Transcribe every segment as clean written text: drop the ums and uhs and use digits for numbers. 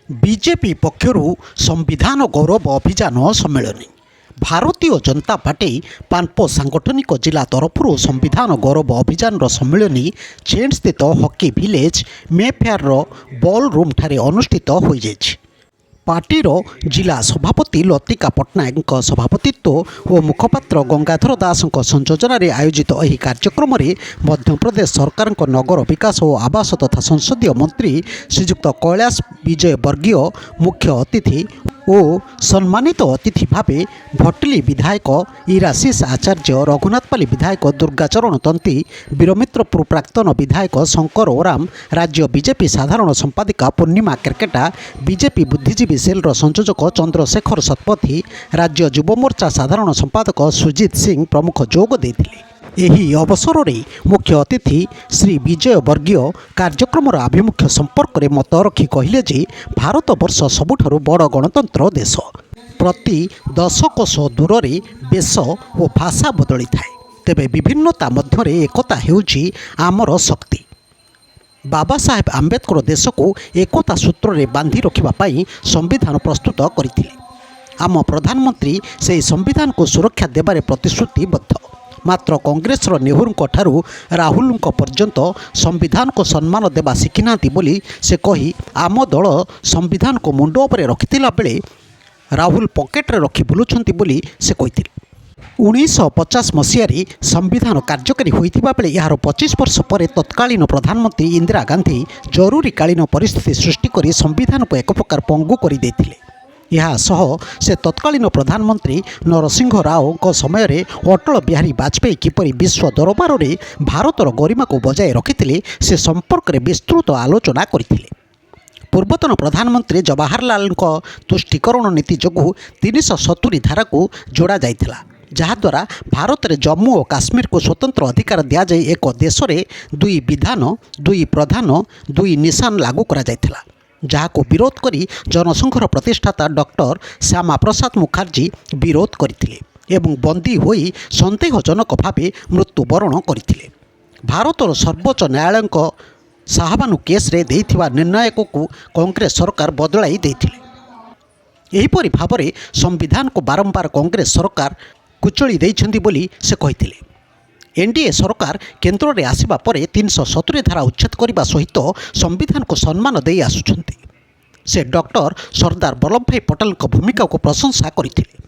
BJP पक्षरु संविधान गौरव अभियान सम्मेलन भारतीय जनता पार्टी पानपो सांगठनिक जिला तरफ संविधान गौरव अभियान सम्मेलन चेन स्थित hockey village Mayfair ballroom ठारे अनुष्ठित हो पार्टीर जिला सभापति लतिका पट्टनायक सभापतित्व और मुखपात्र गंगाधर दास संयोजन आयोजित यह कार्यक्रम में मध्यप्रदेश सरकार नगर विकास और आवास तथा संसदीय मंत्री श्रीजुक्त कैलाश विजय वर्गीय मुख्य अतिथि और सम्मानित अतिथि भावे भटली विधायक इराशीष आचार्य रघुनाथपाली विधायक दुर्गाचरण तंती वीरमित्रपुर प्राक्तन विधायक शंकर ओराम राज्य बीजेपी साधारण संपादिका पूर्णिमा केरकेटा बीजेपी बुद्धिजीवी सेल संयोजक चंद्रशेखर शतपथी राज्य युवमोर्चा साधारण संपादक सुजीत सिंह प्रमुख जोग देथिले। एही अवसर में मुख्य अतिथि श्री विजय वर्गीय कार्यक्रम आभिमुख्य संपर्क में मत रखी कहले जे भारत वर्ष सबुठारु बड़ गणतंत्र देश प्रति 10 कोश दूर में वेश और भाषा बदली थाए तेबे विभिन्नता मध्य एकता हेउची आमर शक्ति। बाबा साहेब आंबेडकर देश को एकता सूत्र में बांधि रखिबा पई संविधान प्रस्तुत करथिले। आम प्रधानमंत्री से संविधान को सुरक्षा देबारे प्रतिश्रुतिबद्ध मात्र कांग्रेस नेहरू ठारू राहुल पर्यंत संविधान को सम्मान देवा शिखिना बोली से कही आम दल संविधान को मुंड उपरे रखिथिला बेले राहुल पॉकेट रे रखी बुलुछंती बोली से कही 1950 मसीह संविधान कार्यकारी होइथिबा बेले यार 25 वर्ष पर तत्कालीन प्रधानमंत्री इंदिरा गांधी जरूरीकालीन परिस्थिति सृष्टि करी संविधान को एक प्रकार पंगु कर देथिले। यह सह से तत्कालीन प्रधानमंत्री नरसिंह राव को समय रे अटल बिहारी वाजपेयी किपरि विश्व दरबार में भारतर गरिमा को बजाय रखिथिले से संपर्क में विस्तृत आलोचना करथिले। पूर्वतन प्रधानमंत्री जवाहरलाल तुष्टिकरण नीति जोगु 370 धारा को जोड़ा जाइथिला जहाद्वारा भारत में जम्मू और काश्मीर को स्वतंत्र अधिकार दि जाए एक देश में 2 विधान 2 प्रधान 2 निशान लागू करा जाइथिला जहाको विरोध करी जनसंघर प्रतिष्ठाता डॉक्टर श्यामा प्रसाद मुखर्जी विरोध करथिले एवं बंदी होई संदेहजनक भावे मृत्युवरण करथिले। भारतर सर्वोच्च न्यायालय शाहबानू केस रे देइथिबा निर्णय को कांग्रेस सरकार बदलाई देइथिले। एहिपरि भावरे संविधान को बारंबार कांग्रेस सरकार कुचली देइछन्ती बोली से कहिथिले। एनडीए सरकार केन्द्र में आसवा पर 370 धारा उच्छेद करने सहित संविधान को सम्मान दे आसुछन्ति। से डॉक्टर सरदार वल्लभ भाई पटेल भूमिका को प्रशंसा करथिले।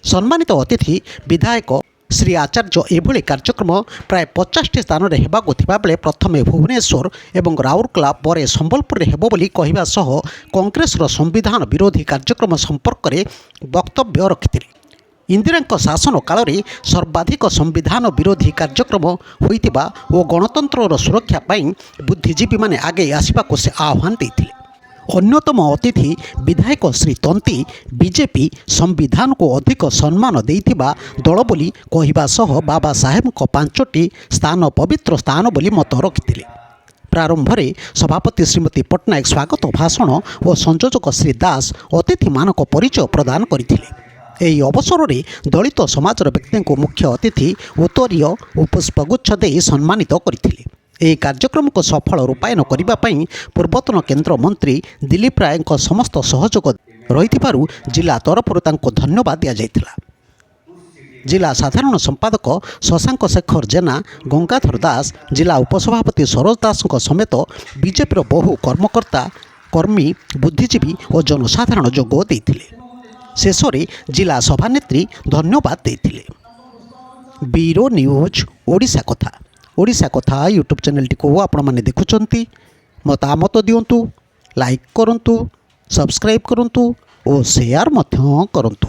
सम्मानित अतिथि विधायक श्री आचार्य एभली कार्यक्रम प्राय 50 स्थान में हेबाकु थिबा बेले प्रथमे भुवनेश्वर एवं राउरकेला पर संबलपुर हेबो बोली कहिबा सह कांग्रेस संविधान विरोधी कार्यक्रम संपर्क में वक्तव्य रखिथिले। इंदिरा शासन काल में सर्वाधिक संविधान विरोधी कार्यक्रम होइतिबा और गणतंत्र सुरक्षा पाई बुद्धिजीवी माने आगे आसवाक से आह्वान देथिले। अन्यतम अतिथि विधायक श्री तंती बीजेपी संविधान को अधिक सम्मान देइतिबा दल बोली कहिबा सह बाबा साहेब 5टी स्थान पवित्र स्थान बोली मत रखिथिले। प्रारंभ में सभापति श्रीमती पट्टनायक स्वागत भाषण और संयोजक श्री दास अतिथि मानक परिचय प्रदान करथिले। ଏହି ଅବସରରେ ଦଳିତ ସମାଜର ବ୍ୟକ୍ତିଙ୍କୁ ମୁଖ୍ୟ ଅତିଥି ଉତ୍ତରୀୟ ଓ ପୁଷ୍ପଗୁଚ୍ଛ ଦେଇ ସମ୍ମାନିତ କରିଥିଲେ। ଏହି କାର୍ଯ୍ୟକ୍ରମକୁ ସଫଳ ରୂପାୟନ କରିବା ପାଇଁ ପୂର୍ବତନ କେନ୍ଦ୍ରମନ୍ତ୍ରୀ ଦିଲ୍ଲୀପ ରାୟଙ୍କ ସମସ୍ତ ସହଯୋଗ ରହିଥିବାରୁ ଜିଲ୍ଲା ତରଫରୁ ତାଙ୍କୁ ଧନ୍ୟବାଦ ଦିଆଯାଇଥିଲା। जिला साधारण संपादक शशांक शेखर जेना गंगाधर दास जिला उपसभापति सरोज दास समेत बीजेपी बहु कर्मकर्ता कर्मी बुद्धिजीवी और जनसाधारण जोग देइथिले। शेष में जिला सभानेत्री धन्यवाद देथिले। ब्यूरो न्यूज ओडिशा कथा यूट्यूब चैनल टी को आपण माने देखुचंती मतामत दियंतु लाइक करंतु सब्सक्राइब करंतु और शेयर मध्य करंतु।